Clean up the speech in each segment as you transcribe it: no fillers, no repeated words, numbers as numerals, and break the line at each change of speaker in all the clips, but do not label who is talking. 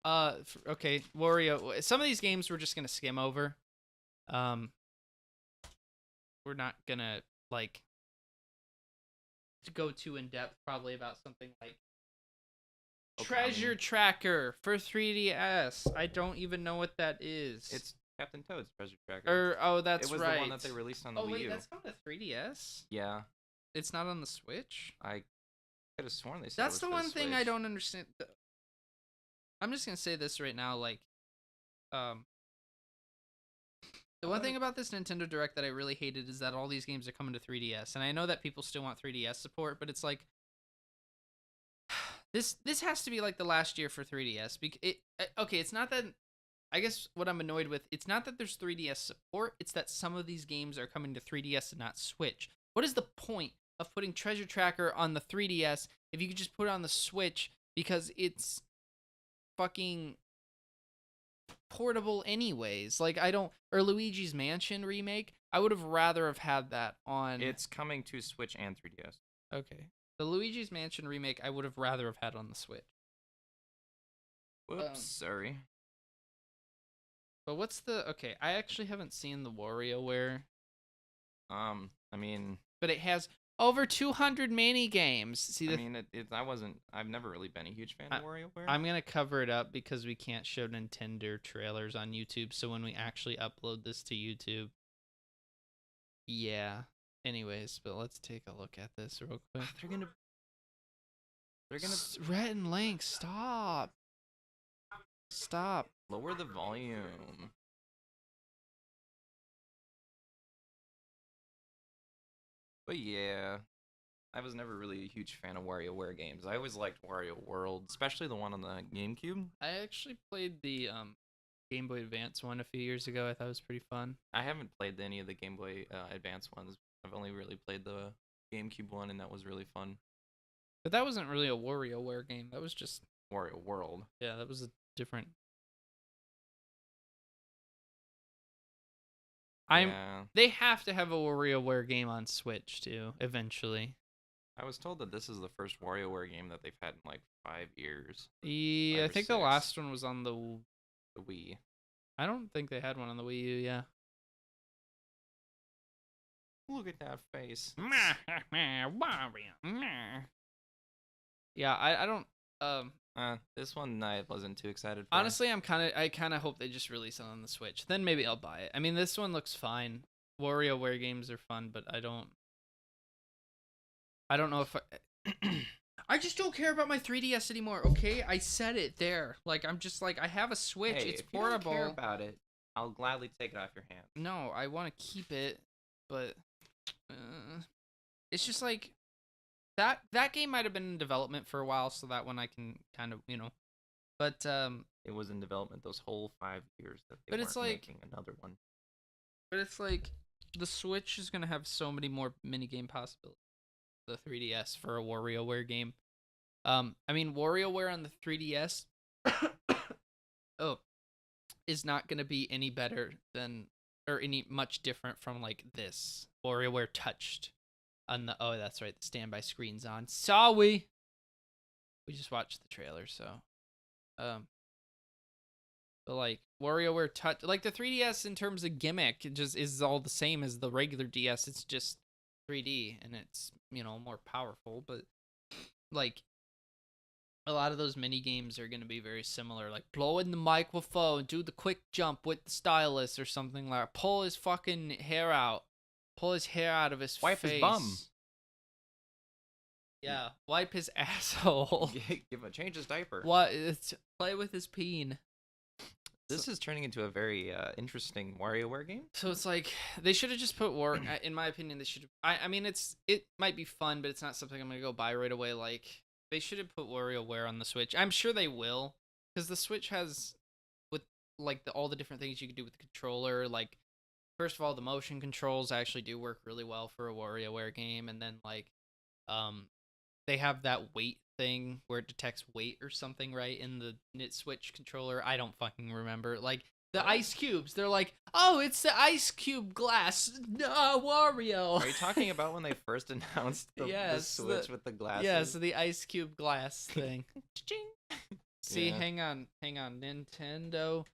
Okay, Wario. Some of these games we're just gonna skim over. Um, we're not gonna like go too in depth probably about something like Treasure Tracker for 3DS. I don't even know what that is.
It's Captain Toad's Treasure Tracker.
That's right.
It was the one that they released on the Wii
wait,
U.
that's coming to 3DS.
Yeah.
It's not on the Switch.
I could have sworn they said
That's
it was
the
for
one thing I
Switch.
don't understand. I'm just gonna say this right now, like, the one thing about this Nintendo Direct that I really hated is that all these games are coming to 3DS, and I know that people still want 3DS support, but it's like, this has to be like the last year for 3DS. Okay, it's not that. I guess what I'm annoyed with, it's not that there's 3DS support, it's that some of these games are coming to 3DS and not Switch. What is the point of putting Treasure Tracker on the 3DS if you could just put it on the Switch because it's fucking portable anyways? Like, or Luigi's Mansion remake, I would have rather have had that on.
It's coming to Switch and 3DS.
Okay. The Luigi's Mansion remake, I would have rather have had on the Switch.
Whoops, sorry.
But what's okay, I actually haven't seen the WarioWare.
I mean,
but it has over 200 mini games. See,
I've never really been a huge fan of WarioWare.
I'm gonna cover it up because we can't show Nintendo trailers on YouTube. So when we actually upload this to YouTube, yeah. Anyways, but let's take a look at this real quick.
They're gonna.
Rhett and Link, stop. Stop.
Lower the volume. But yeah, I was never really a huge fan of WarioWare games. I always liked Wario World, especially the one on the GameCube.
I actually played the Game Boy Advance one a few years ago. I thought it was pretty fun.
I haven't played any of the Game Boy Advance ones. I've only really played the GameCube one, and that was really fun.
But that wasn't really a WarioWare game. That was just
Wario World.
Yeah, that was a different. They have to have a WarioWare game on Switch too, eventually.
I was told that this is the first WarioWare game that they've had in like 5 years.
Yeah, I think the last one was on the
Wii.
I don't think they had one on the Wii U, yeah.
Look at that face.
Yeah, I don't
this one I wasn't too excited for.
Honestly, I kind of hope they just release it on the Switch. Then maybe I'll buy it. I mean, this one looks fine. WarioWare games are fun, but I don't know if I just don't care about my 3DS anymore, okay? I said it there. Like, I'm just like, I have a Switch.
Hey,
it's
if
portable.
You don't care about it, I'll gladly take it off your hands.
No, I want to keep it, but it's just like that game might have been in development for a while, so that one I can kind of, but
it was in development those whole 5 years that they
weren't making
another one.
But it's like the Switch is gonna have so many more minigame possibilities. The 3DS for a WarioWare game. I mean, WarioWare on the 3DS is not gonna be any better than or any much different from like this WarioWare touched on the that's right, the standby screen's on. Sorry. We just watched the trailer, so but like WarioWare touch, like the 3DS in terms of gimmick, it just is all the same as the regular DS. It's just 3D and it's more powerful, but like a lot of those mini games are gonna be very similar. Like blow in the microphone, do the quick jump with the stylus or something like. Pull his fucking hair out. Pull his hair out of his
Wipe
face.
his bum.
Yeah, wipe his asshole.
Change his diaper.
Play with his peen.
This is turning into a very interesting WarioWare game.
So it's like they should have just put in my opinion, they should. I mean, it might be fun, but it's not something I'm gonna go buy right away. Like they should have put WarioWare on the Switch. I'm sure they will, because the Switch has with like all the different things you can do with the controller. Like first of all, the motion controls actually do work really well for a WarioWare game, and then like they have that weight thing where it detects weight or something, right, in the Switch controller. I don't fucking remember. Like the ice cubes, they're like, oh, it's the ice cube glass. No, Wario.
Are you talking about when they first announced the Switch with the glasses?
Yeah, so the ice cube glass thing. See,
Yeah.
hang on. Nintendo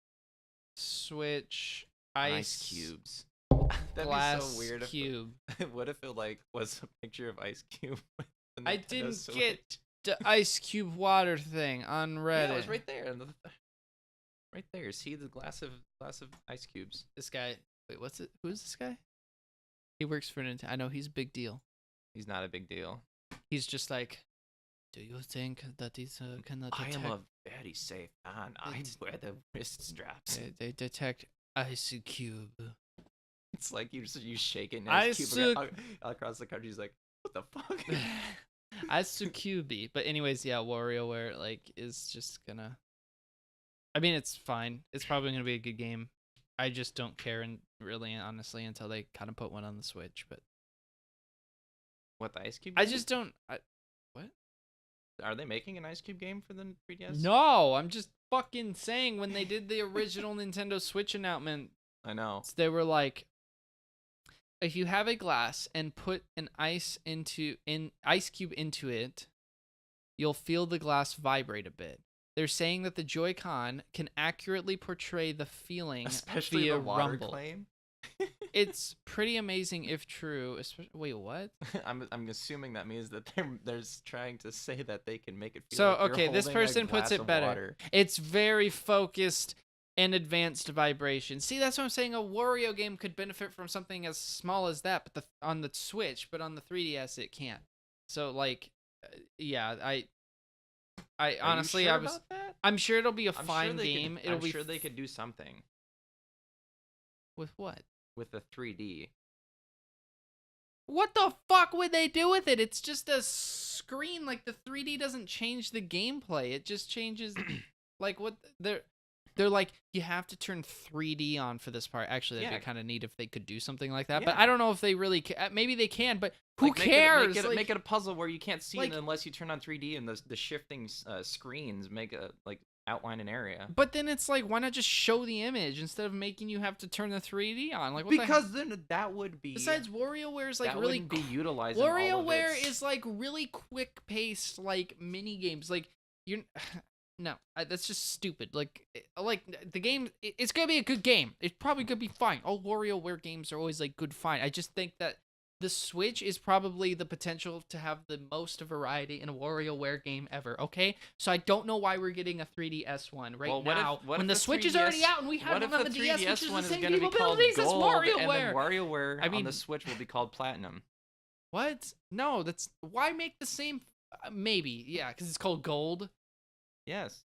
Switch
Ice
Ice
cubes. That'd
Glass
be so weird.
Cube.
What if it like was a picture of Ice Cube with the
I
Nintendo
didn't
Switch?
get the Ice Cube water thing on Reddit.
Yeah, it was right there. Right there. See the glass of ice cubes.
This guy. Wait, what's it? Who's this guy? He works for Nintendo. I know he's a big deal.
He's not a big deal.
He's just like, do you think that these cannot
I
detect?
am a very safe man. I wear the wrist straps.
They detect Ice Cube.
It's like you shake it and
Ice
Ice
Cube-
Cube across the country. He's like, what the fuck?
Ice Cube. But anyways, yeah, WarioWare like is just gonna. I mean, it's fine. It's probably gonna be a good game. I just don't care, and really, honestly, until they kind of put one on the Switch. But
What, the Ice Cube
I
game?
just don't.
Are they making an Ice Cube game for the 3DS?
No, I'm just fucking saying when they did the original Nintendo Switch announcement,
I know.
they were like, if you have a glass and put an ice cube into it, you'll feel the glass vibrate a bit. They're saying that the Joy-Con can accurately portray the feeling
Especially
via
the water
rumble.
claim.
It's pretty amazing if true. Wait, what?
I'm assuming that means that they're trying to say that they can make it feel
So,
like you're
okay, this
holding a
person puts
glass
it
of
better.
water.
It's very focused and advanced vibration. See, that's what I'm saying. A Wario game could benefit from something as small as that, but on the Switch, but on the 3DS it can't. So, like, yeah, I
Are you
honestly,
sure
I was.
about that?
I'm sure it'll be a
I'm
fine
sure they
game.
Could,
It'll
I'm
be
sure they could do something
with what?
with the 3D.
What the fuck would they do with it? It's just a screen. Like, the 3D doesn't change the gameplay. It just changes like what they're like, you have to turn 3D on for this part. Actually, that'd
Yeah.
be kind of neat if they could do something like that. But
Yeah.
I don't know if they really maybe they can, but who
Like,
cares?
Make it a puzzle where you can't see
like-
it unless you turn on 3D and the shifting screens make a outline an area.
But then it's like, why not just show the image instead of making you have to turn the 3D on? Like, what
Because then that would be
besides WarioWare is like
that
really
wouldn't be utilizing all of
WarioWare
its-
is like really quick paced like mini games. Like you're no, that's just stupid. Like the game, it's gonna be a good game. It's probably gonna be fine. All WarioWare games are always like good fine. I just think that the Switch is probably the potential to have the most variety in a WarioWare game ever. Okay, so I don't know why we're getting a 3DS one right
Well,
now
what
when
if
the
the
Switch is
3DS
already out and we have
What if
one on
the
the DS, which
3DS
is
one
the
is
same
going to be called
capabilities as
Gold, and
WarioWare?
then WarioWare
I
on
mean-
the Switch will be called Platinum?
What? No, that's why make the same. Maybe, yeah, because it's called Gold.
Yes.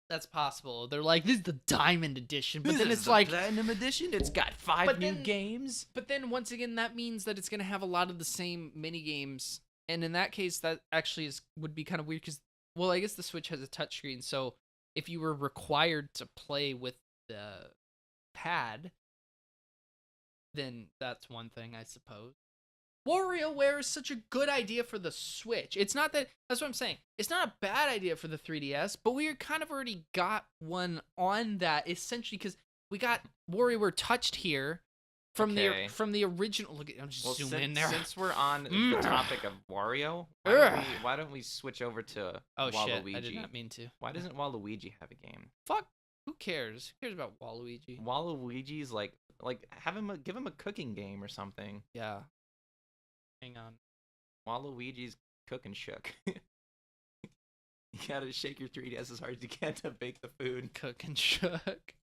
That's possible. They're like, this is the Diamond Edition, but
This
then
is
it's
the
like,
Platinum Edition. It's got 5
But
new
then-
games.
but then once again, that means that it's gonna have a lot of the same mini games, and in that case, that actually would be kind of weird because, well, I guess the Switch has a touchscreen, so if you were required to play with the pad, then that's one thing, I suppose. WarioWare is such a good idea for the Switch. It's not that's what I'm saying. It's not a bad idea for the 3DS, but we kind of already got one on that essentially because we got WarioWare touched here from
Okay.
the original. Look, I'm just zooming in there.
Since we're on the
Mm.
topic of Wario,
Ugh.
why don't we switch over to
Oh
Waluigi?
shit! I did not mean to.
Why doesn't Waluigi have a game?
Fuck. Who cares? Who cares about Waluigi?
Waluigi's like give him a cooking game or something.
Yeah. Hang on.
Waluigi's cooking shook. You gotta shake your 3DS as hard as you can to bake the food.
Cook and shook.